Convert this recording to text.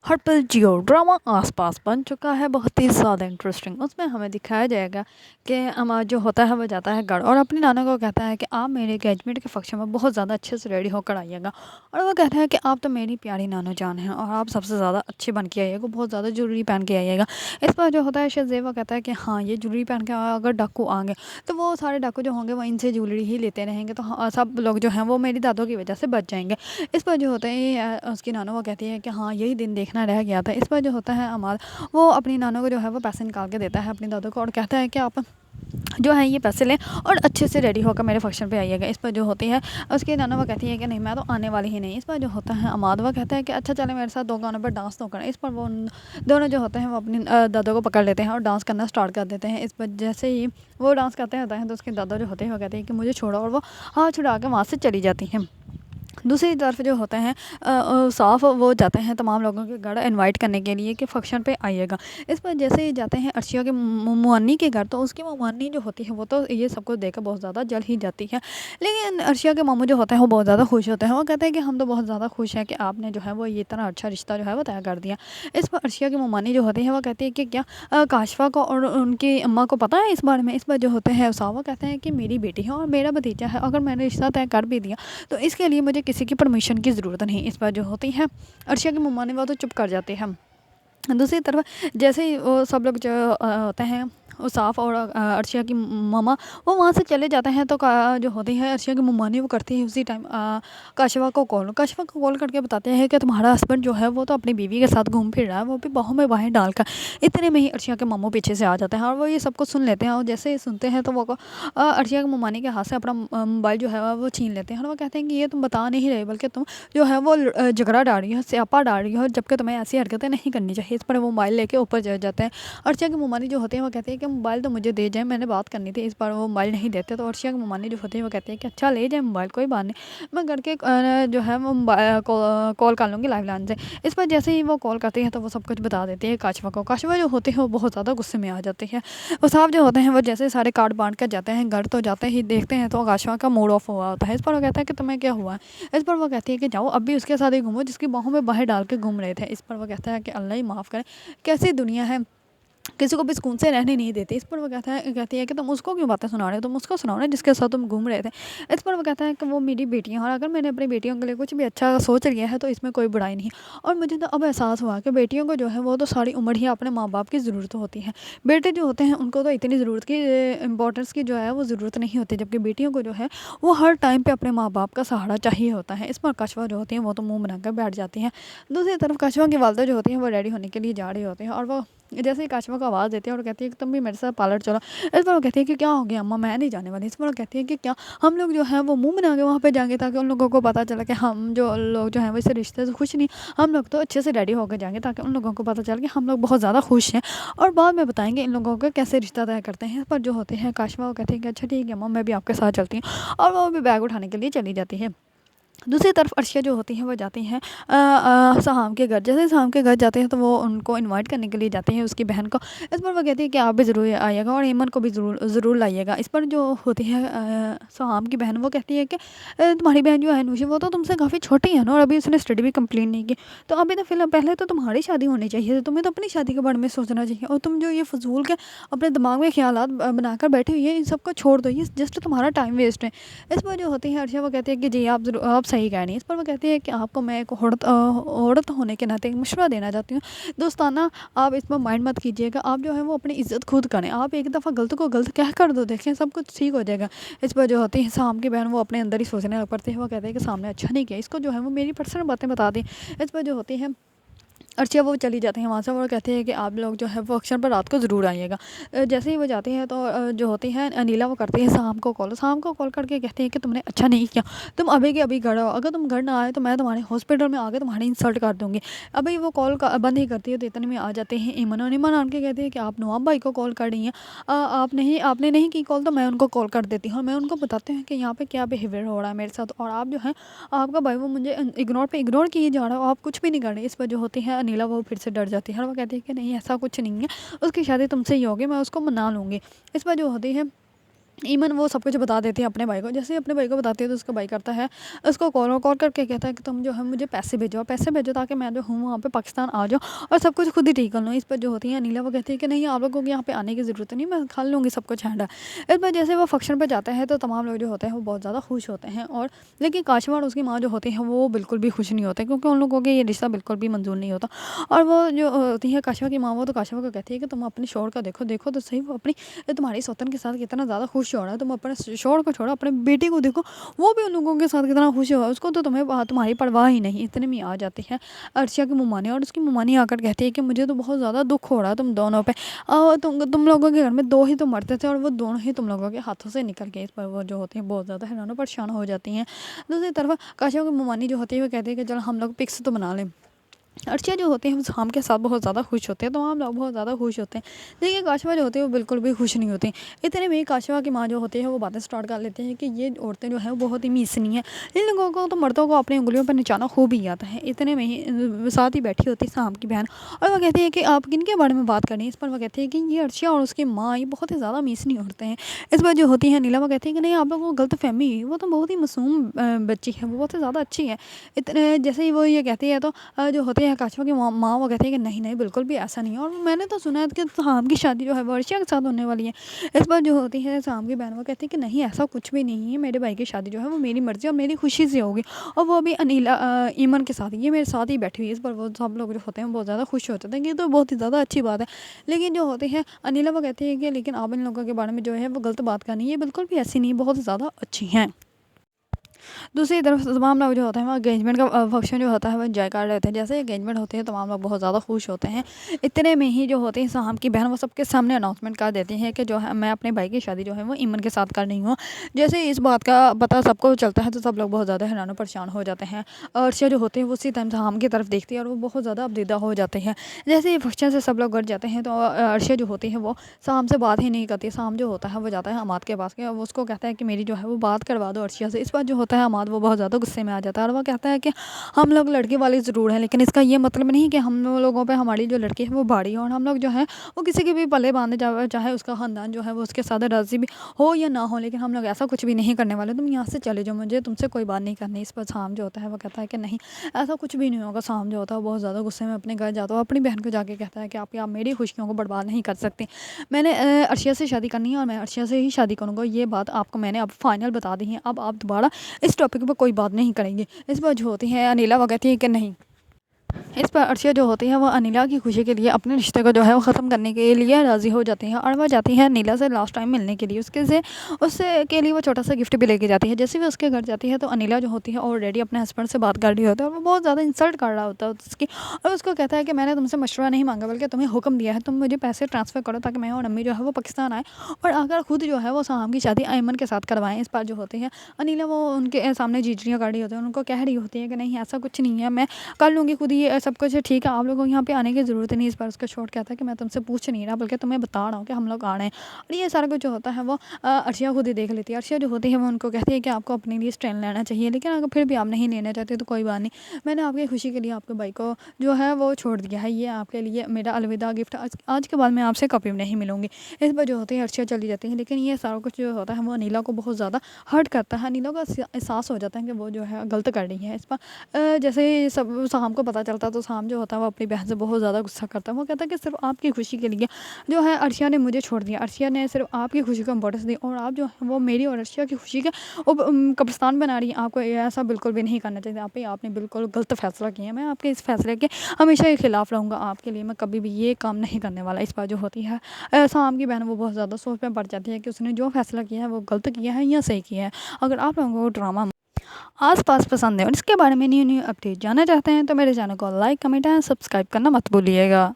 हर्पल जियो drama आसपास बन चुका है बहुत ही ज़्यादा इंटरेस्टिंग। उसमें हमें दिखाया जाएगा कि हमारा जो होता है वो जाता है घर और अपनी नाना को कहता है कि आप मेरे एंगेजमेंट के फंक्शन में बहुत ज़्यादा अच्छे से रेडी होकर आइएगा। और वो कहता है कि आप तो मेरी प्यारी नानो जान हैं और आप सबसे ज़्यादा अच्छे बन के आइएगा, बहुत ज़्यादा ज्वेलरी पहन के आइएगा। इस पर जो होता है शहज़ेब वो कहता है कि हाँ, ये ज्वेलरी पहन के अगर डाकू आएंगे तो वो सारे डाकू जो होंगे वो इनसे ज्वेलरी ही लेते रहेंगे, तो सब लोग जो हैं वो मेरी दादों की वजह से बच जाएंगे। इस पर जो होता है उसकी नानो वो कहती है कि हाँ, यही दिन देखना रह गया था। इस पर जो होता है अमाल वो अपनी नानो को जो है वो पैसे निकाल के देता है अपनी दादों को और कहता है कि आप जो है ये पैसे लें और अच्छे से रेडी होकर मेरे फंक्शन पे आइएगा। इस पर जो होती है उसकी नाना वो कहती है कि नहीं, मैं तो आने वाली ही नहीं। इस पर जो होता है अमाद वो कहता है कि अच्छा चले मेरे साथ 2 गानों पर डांस तो करें। इस पर वो दोनों जो होते हैं वो अपनी दादों को पकड़ लेते हैं और डांस करना स्टार्ट कर देते हैं। इस पर जैसे ही वो डांस करते होते हैं तो उसके दादा जो होते हैं वो कहते हैं कि मुझे छोड़ो, और वो हाथ छुड़ा के वहाँ से चली जाती हैं। दूसरी तरफ जो होते हैं साफ़ वो जाते हैं तमाम लोगों के घर इनवाइट करने के लिए कि फंक्शन पे आइएगा। इस पर जैसे ही जाते हैं अर्शिया के मुअन्नी के घर, तो उसकी मुअन्नी जो होती है वो तो ये सब कुछ देखकर बहुत ज़्यादा जल ही जाती है। लेकिन अर्शिया के मामू जो होते हैं वो बहुत ज़्यादा खुश होते हैं। वो कहते हैं कि हम तो बहुत ज़्यादा खुश हैं कि आपने जो है वो ये इतना अच्छा रिश्ता जो है वो तय कर दिया। इस पर अर्शिया की मुअन्नी जो होती है वो कहती है कि क्या काशफा को और उनकी अम्मा को पता है इस बारे में। इस पर जो होते हैं उसावा कहते हैं कि मेरी बेटी है और मेरा भतीजा है, अगर मैंने रिश्ता तय कर भी दिया तो इसके लिए मुझे किसी की परमिशन की ज़रूरत नहीं। इस पर जो होती है अर्शिया की मम्मा ने वो तो चुप कर जाते हैं। दूसरी तरफ जैसे ही वो सब लोग जो होते हैं उसाफ़ और अर्शिया की मम्मा वो वहाँ से चले जाते हैं, तो जो होती है अर्शिया की मम्मा ने वो करती है उसी टाइम काशिफ़ा को कॉल करके बताते हैं कि तुम्हारा हस्बैंड जो है वो तो अपनी बीवी के साथ घूम फिर रहा है, वो भी बाहों में बाहें डालकर। इतने में ही अर्शिया के मामू पीछे से आ जाते हैं और वो ये सब कुछ सुन लेते हैं। और जैसे ही सुनते हैं तो वो अर्शिया की मम्मानी के हाथ से अपना मोबाइल जो है वो छीन लेते हैं और वो कहते हैं कि ये तुम बता नहीं रहे, बल्कि तुम जो है वो झगड़ा डाल रही हो, स्यापा डाल रही हो, जबकि तुम्हें ऐसी हरकतें नहीं करनी चाहिए। इस पर वो मोबाइल लेके ऊपर चढ़ जाते हैं। अर्शिया की मम्मानी जो होती है वो कहती है कि मोबाइल तो मुझे दे जाए, मैंने बात करनी थी। इस पर वो मोबाइल नहीं देते, तो अर्शिया की मम्मानी जो होती है वो कहती है कि अच्छा ले जाए मोबाइल, कोई बात नहीं, मैं करके जो है वो कॉल कर लूँगी लाइव लाइन से। इस पर जैसे ही वो कॉल करती है तो वो सब कुछ बता देती है काशवा को। काशवा जो होती है वो बहुत ज़्यादा गुस्से में आ जाती है। वो साहब जो होते हैं वो जैसे सारे कार्ड बांट कर जाते हैं घर, तो जाते ही देखते हैं तो काशवा का मूड ऑफ हुआ होता है। इस पर वो कहता है कि तुम्हें क्या हुआ है। इस पर वो कहती है कि जाओ अब भी उसके साथ ही घूमो जिसकी बाहों में बाहें डाल के घूम रहे थे। इस पर वो कहता है कि अल्लाह ही माफ़ करे, कैसी दुनिया है, किसी को भी सुकून से रहने नहीं देती। इस पर वो कहती है कि तुम उसको क्यों बातें सुना रहे हो, तुम उसको सुनाओ ना जिसके साथ तुम घूम रहे थे। इस पर वो कहता है कि वो मेरी बेटियां हैं और अगर मैंने अपनी बेटियों के लिए कुछ भी अच्छा सोच लिया है तो इसमें कोई बुराई नहीं। और मुझे तो अब एहसास हुआ कि बेटियों को जो है वो तो सारी उम्र ही अपने माँ बाप की ज़रूरत होती है। बेटे जो होते हैं उनको तो इतनी ज़रूरत की इंपॉर्टेंस की जो है वो ज़रूरत नहीं होती, जबकि बेटियों को जो है वो हर टाइम पर अपने माँ बाप का सहारा चाहिए होता है। इस पर कछुआ जो होती हैं वो तो मुँह बनाकर बैठ जाती हैं। दूसरी तरफ कछुआ की वालदा जो होती हैं वो रेडी होने के लिए जा रही होती हैं और वो जैसे ही काशवा को आवाज़ देती है और कहती है कि तुम भी मेरे साथ पार्लर चलो। इस पर वो कहती है कि क्या हो गया अम्मा, मैं नहीं जाने वाली। इस पर वो कहती है कि क्या हम लोग जो है वो मुंह बना के वहाँ पे जाएंगे, ताकि उन लोगों को पता चले कि हम जो लोग जो हैं वो इस रिश्ते से खुश नहीं, हम लोग तो अच्छे से रेडी होकर जाएंगे ताकि उन लोगों को पता चले कि हम लोग बहुत ज़्यादा खुश हैं और बाद में बताएंगे इन लोगों का कैसे रिश्ता तय करते हैं। पर जो होते हैं काशवा वो कहती है कि अच्छा ठीक है अम्मा, मैं भी आपके साथ चलती हूँ, और वो भी बैग उठाने के लिए चली जाती है। दूसरी तरफ अर्शिया जो होती हैं वो जाती हैं सहाम के घर। जैसे सहाम के घर जाते हैं तो वो उनको इनवाइट करने के लिए जाते हैं उसकी बहन को। इस पर वो कहती है कि आप भी ज़रूर आइएगा और ईमन को भी ज़रूर लाइएगा। इस पर जो होती है सहाम की बहन वो कहती है कि तुम्हारी बहन जो है नूशी वो तो तुमसे काफ़ी छोटी है ना, और अभी उसने स्टडी भी कंप्लीट नहीं की, तो अभी तो फिलहाल पहले तो तुम्हारी शादी होनी चाहिए, तुम्हें तो अपनी शादी के बारे में सोचना चाहिए। और तुम जो ये फजूल के अपने दिमाग में ख्यालात बनाकर बैठी हुई है, इन सबको छोड़ दो, ये जस्ट तुम्हारा टाइम वेस्ट है। इस पर जो होती है अर्शिया वो कहती है कि जी आप सही कह रही हैं। इस पर वो कहती है कि आपको मैं एक औरत होने के नाते एक मशवरा देना चाहती हूँ दोस्ताना, आप इसमें माइंड मत कीजिएगा, आप जो है वो अपनी इज्जत खुद करें, आप एक दफ़ा गलत को गलत कह कर दो, देखें सब कुछ ठीक हो जाएगा। इस पर जो होती है शाम की बहन वो अपने अंदर ही सोचने लग पड़ती है। वो कहते हैं कि सामने अच्छा नहीं किया, इसको जो है वो मेरी पर्सनल बातें बता दी। इस पर जो होती है अर्चिया वो चली जाती हैं वहाँ से और कहते हैं कि आप लोग जो है वो फंक्शन पर रात को ज़रूर आइएगा। जैसे ही वो जाती हैं तो जो होती हैं अनिला वो करती है शाम को कॉल करके कहती है कि तुमने अच्छा नहीं किया, तुम अभी के अभी घर आओ, अगर तुम घर ना आए तो मैं तुम्हारे हॉस्पिटल में आके तुम्हारी इंसल्ट कर दूँगी। अभी वो कॉल बंद ही करती है तो इतने में आ जाते हैं ईमन, और ईमन आन के कहती है कि आप नवाब भाई को कॉल कर रही हैं, आपने नहीं की कॉल, तो मैं उनको कॉल कर देती हूँ और मैं उनको बताती हूँ कि यहाँ पे क्या बिहेवियर हो रहा है मेरे साथ, और आप जो है आपका भाई वो मुझे इग्नोर किए जा रहा हो, आप कुछ भी नहीं कर रहे। इस पर जो होती है अनिला वो फिर से डर जाती है और वो कहती है कि नहीं ऐसा कुछ नहीं है, उसकी शादी तुमसे ही होगी, मैं उसको मना लूँगी। इस पर जो होती है ईमन वो सब कुछ बता देती है अपने भाई को। जैसे ही अपने भाई को बताती है तो उसका भाई करता है उसको कॉल करके कहता है कि तुम जो है मुझे पैसे भेजो ताकि मैं जो हूँ वहाँ पे पाकिस्तान आ जाऊँ और सब कुछ खुद ही ठीक कर लूँ। इस पर जो होती है अनिला वो कहती है कि नहीं, आप लोगों को यहाँ पे आने की ज़रूरत नहीं, मैं खा लूँगी सब कुछ हैंडल। इस पर जैसे वो फंक्शन पर जाता है तो तमाम लोग जो होते हैं वो बहुत ज़्यादा खुश होते हैं। और लेकिन काशिफ़ और उसकी माँ जो होती है वो बिल्कुल भी खुश नहीं होते, क्योंकि उन लोगों के ये रिश्ता बिल्कुल भी मंजूर नहीं होता। और वो जो होती है काशिफ़ा की माँ, वो तो काशिफ़ा को कहती है कि तुम अपने शौहर का देखो तो सही, वो अपनी तुम्हारी सौतन के साथ कितना ज़्यादा खुश हो रहा है। तुम अपने शौहर को छोड़ो, अपने बेटे को देखो, वो भी उन लोगों के साथ कितना खुश हुआ है। उसको तो तुम्हारी परवाह ही नहीं। इतने में आ जाती है अर्शिया की मुमानी, और उसकी मुमानी आकर कहती है कि मुझे तो बहुत ज़्यादा दुख हो रहा है तुम दोनों पे। तुम लोगों के घर में 2 ही तो मरते थे और वो दोनों ही तुम लोगों के हाथों से निकल गए। इस पर वो जो होती है बहुत ज़्यादा हैरान और परेशान हो जाती हैं। दूसरी तरफ काशिया की मुमानी जो होती है वो कहती है कि चलो हम लोग पिक्स तो बना लें। अर्शिया जो होते हैं वो शाम के साथ बहुत ज़्यादा खुश होते हैं, तो हम लोग बहुत ज़्यादा खुश होते हैं। लेकिन काशिफ़ा जो होती है वो बिल्कुल भी खुश नहीं होती। इतने में काशिफ़ा की माँ जो होती है वो बातें स्टार्ट कर लेते हैं कि ये औरतें जो हैं वो बहुत ही मीसनी हैं, इन लोगों को तो मर्दों को अपनी उंगलियों पर नचाना खूब ही आता है। इतने में ही साथ ही बैठी होती है शाम की बहन, और वो कहती है कि आप किनके बारे में बात कर रही हैं। इस पर वो कहती है कि ये अर्शिया और उसकी माँ ये बहुत ही ज़्यादा मीसनी औरतें हैं। इस पर जो होती है नीला वो कहती है कि नहीं, आप लोगों को गलतफ़हमी हुई, वो तो बहुत ही मासूम बच्ची है, वो बहुत ही ज़्यादा अच्छी है। इतने जैसे ही वो ये कहती है तो जो होती है काशिफ़ा की माँ वो कहती है कि नहीं नहीं, बिल्कुल भी ऐसा नहीं है, और मैंने तो सुना है कि शाम की शादी जो है वो अर्शिया के साथ होने वाली है। इस पर जो होती है शाम की बहन वो कहती है कि नहीं, ऐसा कुछ भी नहीं है, मेरे भाई की शादी जो है वो मेरी मर्ज़ी और मेरी खुशी से होगी, और वो भी अनिला ईमन के साथ, ये मेरे साथ ही बैठी हुई है। इस पर वो सब लोग जो होते हैं बहुत ज़्यादा खुश होते हैं कि ये तो बहुत ही ज़्यादा अच्छी बात है। लेकिन जो होती है अनिला वो कहती है कि लेकिन आप इन लोगों के बारे में जो है वो गलत बात करनी है, बिल्कुल भी ऐसी नहीं, बहुत ज़्यादा अच्छी हैं। दूसरी तरफ तमाम लोग जो होते हैं वो एंगेजमेंट का फंक्शन जो होता है वो एंजॉय कर रहे थे। जैसे एंगेजमेंट होती है तमाम लोग बहुत ज़्यादा खुश होते हैं। इतने में ही जो होते हैं शाम की बहन वो सबके सामने अनाउंसमेंट कर देती है कि जो है मैं अपने भाई की शादी जो है वो ईमन के साथ कर रही हूँ। जैसे ही इस बात का पता सबको चलता है तो सब लोग बहुत ज़्यादा हैरान और परेशान हो जाते हैं। अर्शिया जो होते हैं वो उसी टाइम शाम की तरफ देखती है और वो बहुत ज़्यादा अबदीदा हो जाते हैं। जैसे ही फंक्शन से सब लोग घर जाते हैं तो अर्शिया जो होती है वो शाम से बात ही नहीं करती। शाम जो होता है वो जाता है अमाद के पास के, वो उसको कहता है कि मेरी जो है वो बात करवा दो अर्शिया से। इस बार जो होता है अमाद वो बहुत ज़्यादा गुस्से में आ जाता है और वो कहता है कि हम लोग लड़के वाले ज़रूर हैं, लेकिन इसका ये मतलब नहीं कि हम लोगों पे हमारी जो लड़की है वो भारी है, और हम लोग जो है वो किसी के भी पल्ले बांधे जाए, चाहे उसका ख़ानदान जो है वो उसके साथ राज़ी भी हो या ना हो, लेकिन हम लोग ऐसा कुछ भी नहीं करने वाले। तुम यहाँ से चले जाओ, मुझे तुमसे कोई बात नहीं करनी। इस पर शाम जो होता है वो कहता है कि नहीं, ऐसा कुछ भी नहीं होगा। शाम जो होता है वो बहुत ज़्यादा गुस्से में अपने घर जाता है, अपनी बहन को जाके कहता है कि आप मेरी खुशियों को बर्बाद नहीं कर सकती। मैंने अर्शिया से शादी करनी है और मैं अर्शिया से ही शादी करूँगा, ये बात आपको मैंने अब फाइनल बता दी है। अब आप दोबारा इस टॉपिक पर कोई बात नहीं करेंगे। इस पर जो होती है अनिला वो कहती है कि नहीं। इस पर अर्शिया जो होती है वो अनिला की खुशी के लिए अपने रिश्ते को जो है वो ख़त्म करने के लिए राज़ी हो जाती है, और वह जाती है नीला से लास्ट टाइम मिलने के लिए। उससे के लिए वो छोटा सा गिफ्ट भी लेके जाती है। जैसे भी उसके घर जाती है तो अनिला जो होती है ऑलरेडी अपने हस्बैंड से बात कर रही होती है, और वो बहुत ज़्यादा इंसल्ट कर रहा होता है उसकी, और उसको कहता है कि मैंने तुमसे मशवरा नहीं मांगा बल्कि तुम्हें हुक्म दिया है, तुम मुझे पैसे ट्रांसफ़र करो ताकि मैं और अम्मी जो है वो पाकिस्तान आए और आकर खुद जो है वो शाम की शादी अयमन के साथ करवाएं। इस पर जो होती है अनिला वो उनके सामने जीजरियाँ कर रही होती है, उनको कह रही होती है कि नहीं, ऐसा कुछ नहीं है, मैं कर लूँगी खुद ही सब कुछ, ठीक है, आप लोगों को यहाँ पे आने की ज़रूरत नहीं। इस बार उसका शॉर्ट कहता है कि मैं तुमसे पूछ नहीं रहा बल्कि तुम्हें बता रहा हूँ कि हम लोग आ रहे हैं। और ये सारा कुछ जो होता है वो अर्शिया खुद ही देख लेती है। अर्शिया जो होती है वो उनको कहती है कि आपको अपने लिए स्टैंड लेना चाहिए, लेकिन अगर फिर भी आप नहीं लेना चाहते तो कोई बात नहीं, मैंने आपकी खुशी के लिए आपके भाई को जो है वो छोड़ दिया है, ये आपके लिए मेरा अलविदा गिफ्ट। आज के बाद मैं आपसे कभी भी नहीं मिलूँगी। इस बार जो होती है अर्शिया चली जाती है, लेकिन ये सारा कुछ जो होता है वो अनिला को बहुत ज़्यादा हर्ट करता है। अनिला को एहसास हो जाता है कि वो जो है गलत कर रही है। इस पर जैसे सब शाम को पता चलता तो शाम जो होता है वो अपनी बहन से बहुत ज़्यादा गुस्सा करता है। वो कहता है कि सिर्फ आपकी खुशी के लिए जो है अर्शिया ने मुझे छोड़ दिया, अर्शिया ने सिर्फ आपकी खुशी को इम्पोर्टेंस दी, और आप जो है वो मेरी और अर्शिया की खुशी का कब्रिस्तान बना रही है। आपको ऐसा बिल्कुल भी नहीं करना चाहिए। आपने बिल्कुल गलत फैसला किया है। मैं आपके इस फैसले के हमेशा के खिलाफ रहूँगा। आपके लिए मैं कभी भी ये काम नहीं करने वाला। इस बार जो होती है शाम की बहन वो बहुत ज़्यादा सोच में पड़ जाती है कि उसने जो फैसला किया है वो गलत किया है या सही किया है। अगर आप लोगों को ड्रामा आस-पास पसंद है और इसके बारे में न्यू अपडेट जानना चाहते हैं तो मेरे चैनल को लाइक, कमेंट एंड सब्सक्राइब करना मत भूलिएगा।